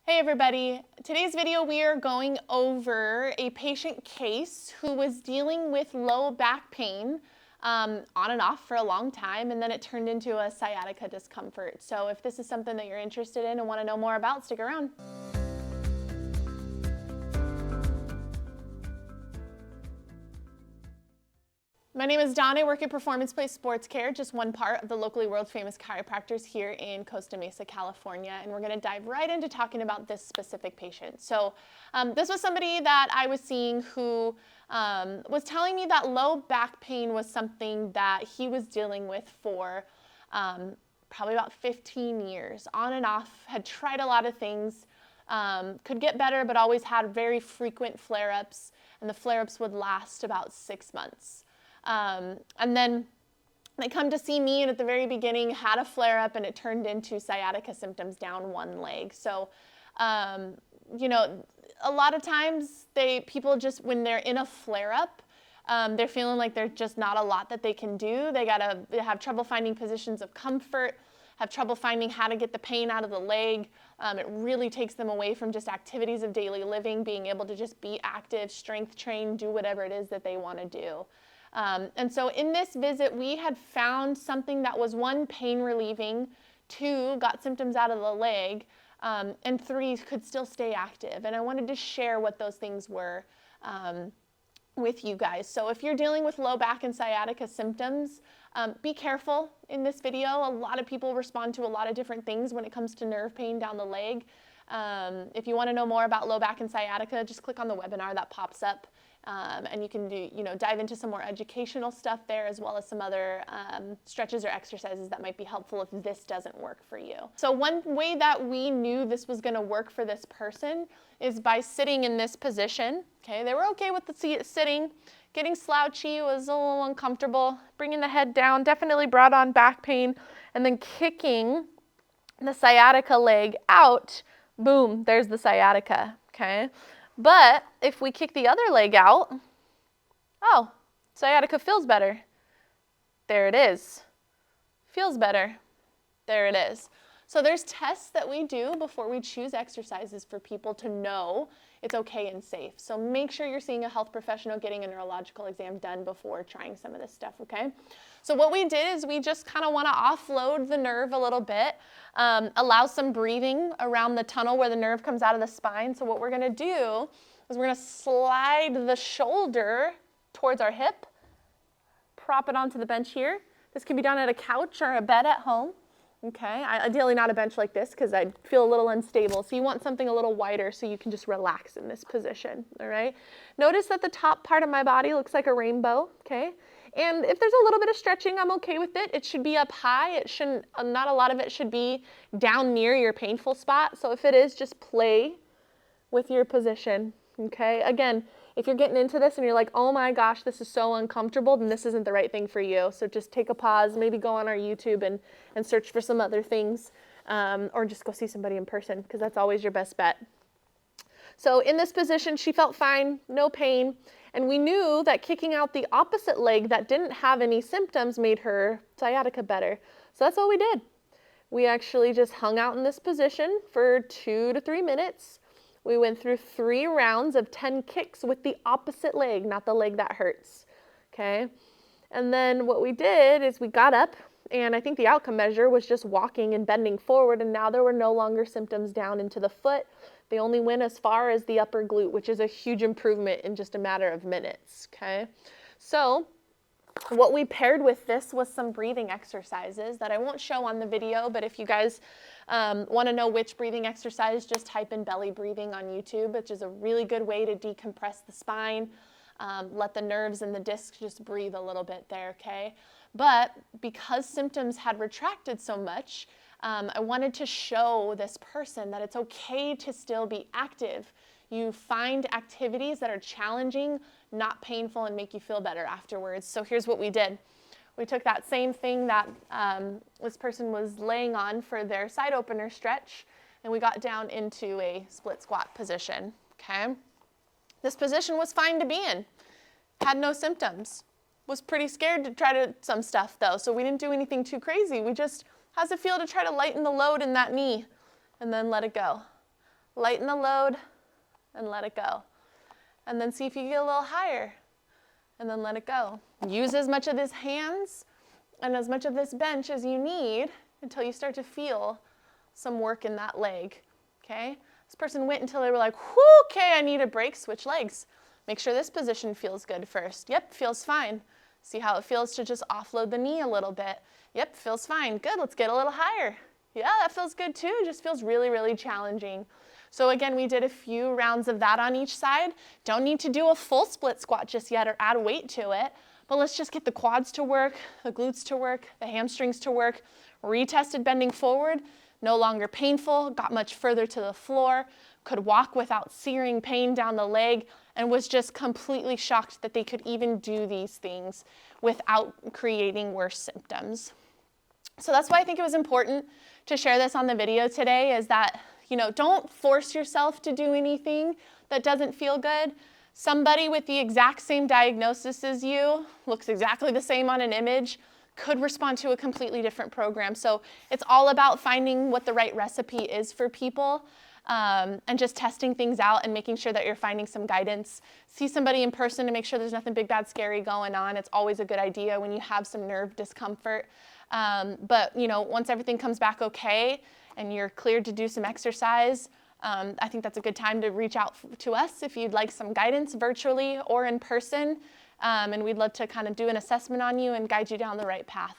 Hey everybody, today's video we are going over a patient case who was dealing with low back pain on and off for a long time, and then it turned into a sciatica discomfort. So if this is something that you're interested in and want to know more about, stick around. My name is Donna. I work at Performance Place Sports Care, just one part of the locally world famous chiropractors here in Costa Mesa, California. And we're going to dive right into talking about this specific patient. So this was somebody that I was seeing who was telling me that low back pain was something that he was dealing with for probably about 15 years, on and off, had tried a lot of things, could get better, but always had very frequent flare-ups, and the flare-ups would last about 6 months. And then they come to see me, and at the very beginning had a flare-up, and it turned into sciatica symptoms down one leg. So, you know, a lot of times people just, when they're in a flare-up, they're feeling like there's just not a lot that they can do. They have trouble finding positions of comfort, have trouble finding how to get the pain out of the leg. It really takes them away from just activities of daily living, being able to just be active, strength train, do whatever it is that they want to do. And so in this visit, we had found something that was 1, pain relieving, 2, got symptoms out of the leg, and 3, could still stay active. And I wanted to share what those things were with you guys. So if you're dealing with low back and sciatica symptoms, be careful in this video. A lot of people respond to a lot of different things when it comes to nerve pain down the leg. If you want to know more about low back and sciatica, just click on the webinar that pops up. And you can dive into some more educational stuff there, as well as some other stretches or exercises that might be helpful if this doesn't work for you. So one way that we knew this was going to work for this person is by sitting in this position. Okay, they were okay with the sitting. Getting slouchy was a little uncomfortable. Bringing the head down definitely brought on back pain, and then kicking the sciatica leg out. Boom, there's the sciatica. Okay. But if we kick the other leg out, oh, sciatica feels better. There it is. Feels better. There it is. So there's tests that we do before we choose exercises for people to know it's okay and safe. So make sure you're seeing a health professional, getting a neurological exam done before trying some of this stuff, okay? So what we did is we just kind of want to offload the nerve a little bit, allow some breathing around the tunnel where the nerve comes out of the spine. So what we're going to do is we're going to slide the shoulder towards our hip, prop it onto the bench here. This can be done at a couch or a bed at home. Okay, ideally not a bench like this because I feel a little unstable. So you want something a little wider so you can just relax in this position, all right? Notice that the top part of my body looks like a rainbow, okay? And if there's a little bit of stretching, I'm okay with it. It should be up high. It shouldn't, not a lot of it should be down near your painful spot. So if it is, just play with your position, okay? Again, if you're getting into this and you're like, oh my gosh, this is so uncomfortable, then this isn't the right thing for you. So just take a pause, maybe go on our YouTube and search for some other things, or just go see somebody in person, because that's always your best bet. So in this position, she felt fine, no pain, and we knew that kicking out the opposite leg that didn't have any symptoms made her sciatica better. So that's what we did. We actually just hung out in this position for 2 to 3 minutes. We went through 3 rounds of 10 kicks with the opposite leg, not the leg that hurts, okay? And then what we did is we got up, and I think the outcome measure was just walking and bending forward, and now there were no longer symptoms down into the foot. They only went as far as the upper glute, which is a huge improvement in just a matter of minutes, okay? So what we paired with this was some breathing exercises that I won't show on the video, but if you guys want to know which breathing exercise, just type in belly breathing on YouTube, which is a really good way to decompress the spine, let the nerves and the discs just breathe a little bit there, okay? But because symptoms had retracted so much, I wanted to show this person that it's okay to still be active. You find activities that are challenging, not painful, and make you feel better afterwards. So here's what we did. We took that same thing that this person was laying on for their side opener stretch, and we got down into a split squat position, okay? This position was fine to be in, had no symptoms. Was pretty scared to try some stuff though, so we didn't do anything too crazy. We just, how's it feel to try to lighten the load in that knee and then let it go? lighten the load, and let it go. And then see if you get a little higher, and then let it go. Use as much of this hands and as much of this bench as you need until you start to feel some work in that leg, okay? This person went until they were like, whew, okay, I need a break, switch legs. Make sure this position feels good first. Yep, feels fine. See how it feels to just offload the knee a little bit. Yep, feels fine. Good, let's get a little higher. Yeah, that feels good too. It just feels really, really challenging. So again, we did a few rounds of that on each side. Don't need to do a full split squat just yet or add weight to it, but let's just get the quads to work, the glutes to work, the hamstrings to work. Retested bending forward, no longer painful, got much further to the floor, could walk without searing pain down the leg, and was just completely shocked that they could even do these things without creating worse symptoms. So that's why I think it was important to share this on the video today, is that, don't force yourself to do anything that doesn't feel good. Somebody with the exact same diagnosis as you, looks exactly the same on an image, could respond to a completely different program. So it's all about finding what the right recipe is for people, and just testing things out and making sure that you're finding some guidance. See somebody in person to make sure there's nothing big, bad, scary going on. It's always a good idea when you have some nerve discomfort. But once everything comes back okay and you're cleared to do some exercise, I think that's a good time to reach out to us if you'd like some guidance virtually or in person. And we'd love to kind of do an assessment on you and guide you down the right path.